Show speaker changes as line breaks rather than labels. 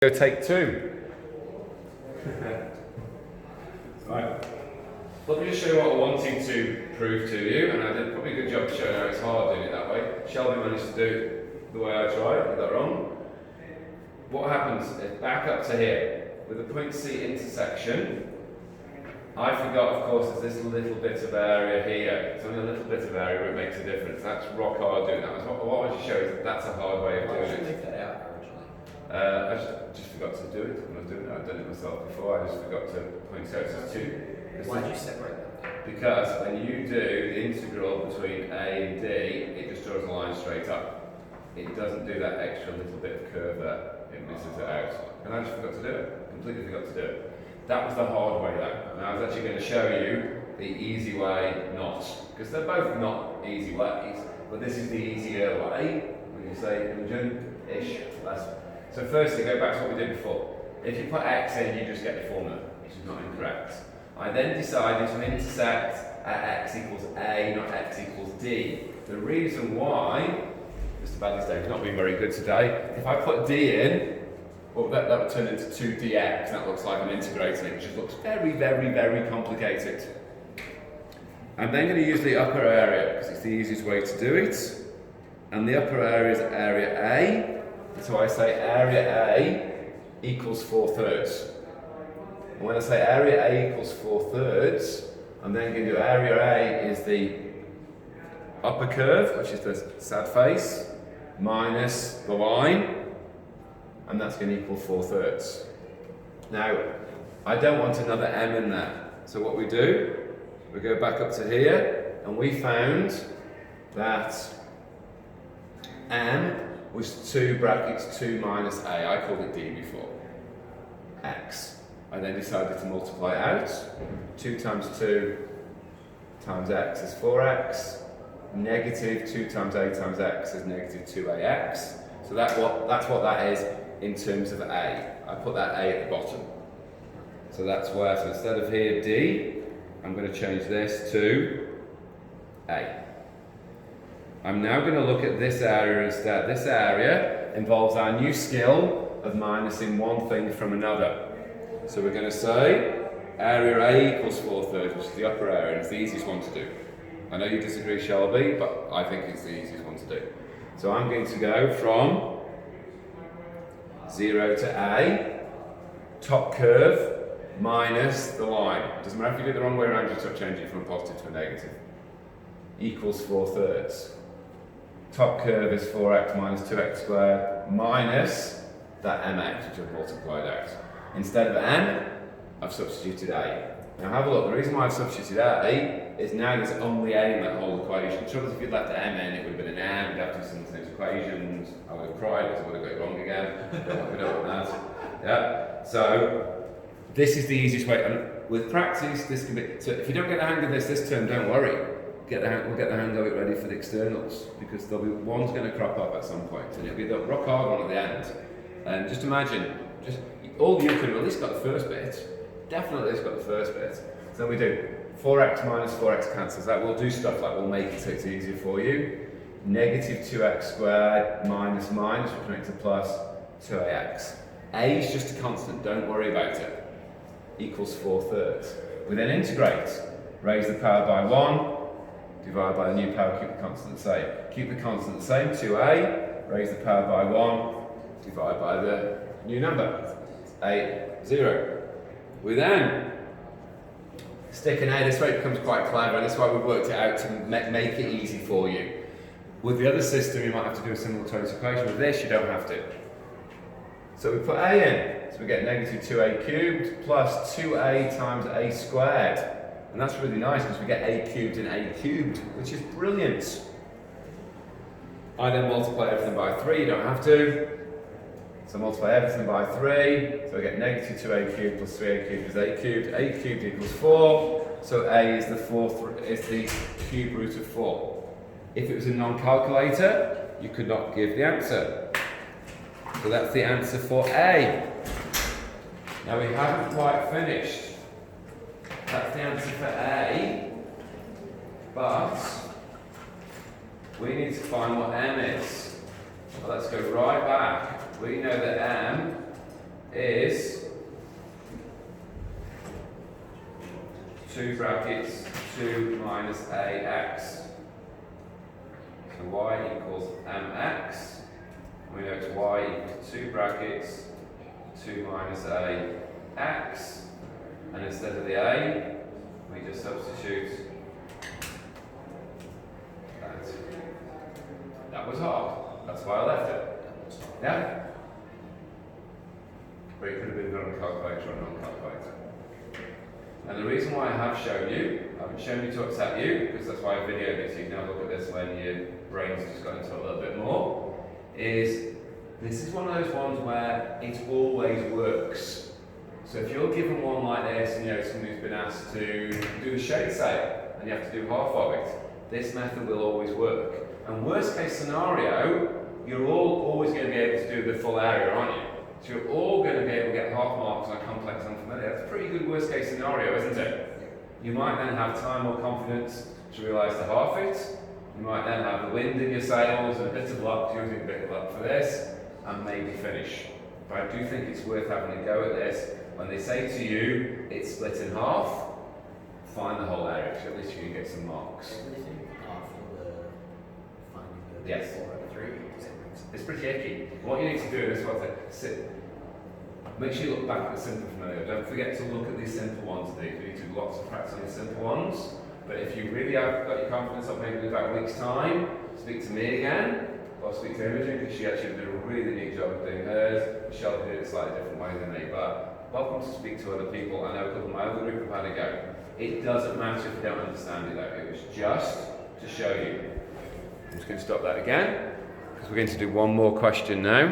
Go take two. Right. Let me just show you what I wanted to prove to you, and I did probably a good job showing how it's hard doing it that way. Shelby managed to do it the way I tried, I got that wrong. What happens is back up to here, with the point C intersection, I forgot, of course, there's this little bit of area here. It's only a little bit of area where it makes a difference. That's rock hard doing that. What I want to show is that that's a hard way of doing it.
Why did you make that out originally?
I just forgot to do it when I was doing it. I'd done it myself before. I just forgot to point out it's two.
Why did you separate them?
Because when you do the integral between A and D, it just draws a line straight up. It doesn't do that extra little bit of curve there. It misses it out. And I just forgot to do it. Completely forgot to do it. That was the hard way though. And I was actually going to show you the easy way not. Because they're both not easy ways, but this is the easier way. When you say Imogen-ish. So firstly, go back to what we did before. If you put x in, you just get the formula, which is not incorrect. I then decided to intersect at x equals a, not x equals d. The reason why, Mr. Badley's day has not been very good today, if I put d in, well, that would turn into 2dx. That looks like I'm integrating it, which just looks very, very, very complicated. I'm then going to use the upper area, because it's the easiest way to do it. And the upper area is area A. So I say area A equals 4/3. And when I say area A equals 4/3, I'm then going to do area A is the upper curve, which is the sad face, minus the line, and that's going to equal 4/3. Now, I don't want another m in there. So what we do, we go back up to here, and we found that m was 2 brackets 2 minus a. I called it d before. X. I then decided to multiply it out. 2 times 2 times x is 4x. Negative 2 times a times x is negative 2ax. So that's what that is in terms of a. I put that a at the bottom. So that's where, so instead of here d, I'm going to change this to a. I'm now going to look at this area instead. This area involves our new skill of minusing one thing from another. So we're going to say area A equals 4/3, which is the upper area, and it's the easiest one to do. I know you disagree, Shelby, but I think it's the easiest one to do. So I'm going to go from 0 to A, top curve, minus the line. It doesn't matter if you do it the wrong way around, you just change it from a positive to a negative. Equals 4/3. Top curve is 4x minus 2x squared minus that mx, which I've multiplied out. Instead of m, I've substituted a. Now have a look, the reason why I've substituted a is now there's only a in that whole equation. Trouble is if you'd left the m in, it would have been an m, we'd have to do some of those equations, I would have cried because I would have got it wrong again. We don't want that. Yeah. So this is the easiest way. And with practice, this can be, so if you don't get the hang of this term, don't worry. We'll get the hang of it ready for the externals, because there'll be one's going to crop up at some point, and it'll be the rock hard one at the end. And just imagine, all you could have at least got the first bit. Definitely at least got the first bit. So we do 4x minus 4x cancels that. We'll do stuff like we'll make it so it's easier for you. Negative 2x squared minus minus, which makes a plus 2ax. A is just a constant, don't worry about it. Equals 4/3. We then integrate. Raise the power by 1. Divide by the new power, keep the constant the same. Keep the constant the same, 2a, raise the power by 1, divide by the new number, 0. We then stick an a, this way it becomes quite clever, and this is why we've worked it out to make it easy for you. With the other system, you might have to do a simultaneous equation. With this, you don't have to. So we put a in, so we get negative 2a cubed plus 2a times a squared. And that's really nice because we get a cubed and a cubed, which is brilliant. I then multiply everything by 3, you don't have to. So multiply everything by 3, so I get negative 2a cubed plus 3a cubed is a cubed. A cubed equals 4, so a is the cube root of 4. If it was a non-calculator, you could not give the answer. So that's the answer for A. Now we haven't quite finished. That's the answer for A, but we need to find what m is. So let's go right back. We know that m is 2 brackets 2 minus ax. So y equals mx. We know it's y equals 2 brackets 2 minus ax. And instead of the a, we just substitute that. That was hard. That's why I left it. Yeah? But it could have been done on a calculator or a non-calculator. And the reason why I have shown you, I haven't shown you to upset you, because that's why I videoed it, so you can have a look at this when your brain's just got into a little bit more, is this is one of those ones where it always works. So if you're given one like this, and someone who's been asked to do a shade sail, and you have to do half of it, this method will always work. And worst case scenario, you're all always going to be able to do the full area, aren't you? So you're all going to be able to get half marks on a complex unfamiliar. That's a pretty good worst case scenario, isn't it? You might then have time or confidence to realise to half it. You might then have the wind in your sails and a bit of luck, using a bit of luck for this, and maybe finish. But I do think it's worth having a go at this. When they say to you, it's split in half, find the whole area, so at least you can get some marks.
Everything after the finding the
Yes.
4 out of 3.
It's pretty icky. What you need to do is make sure you look back at the simple familiar. Don't forget to look at these simple ones. We need to do lots of practice on the simple ones. But if you really have got your confidence up, maybe in about a week's time, speak to me again, or speak to Imogen, because she actually did a really neat job of doing hers. Michelle did it a slightly different way than me, but welcome to speak to other people. I know a couple of my other group have had a go. It doesn't matter if you don't understand it though. It was just to show you. I'm just going to stop that again, because we're going to do one more question now.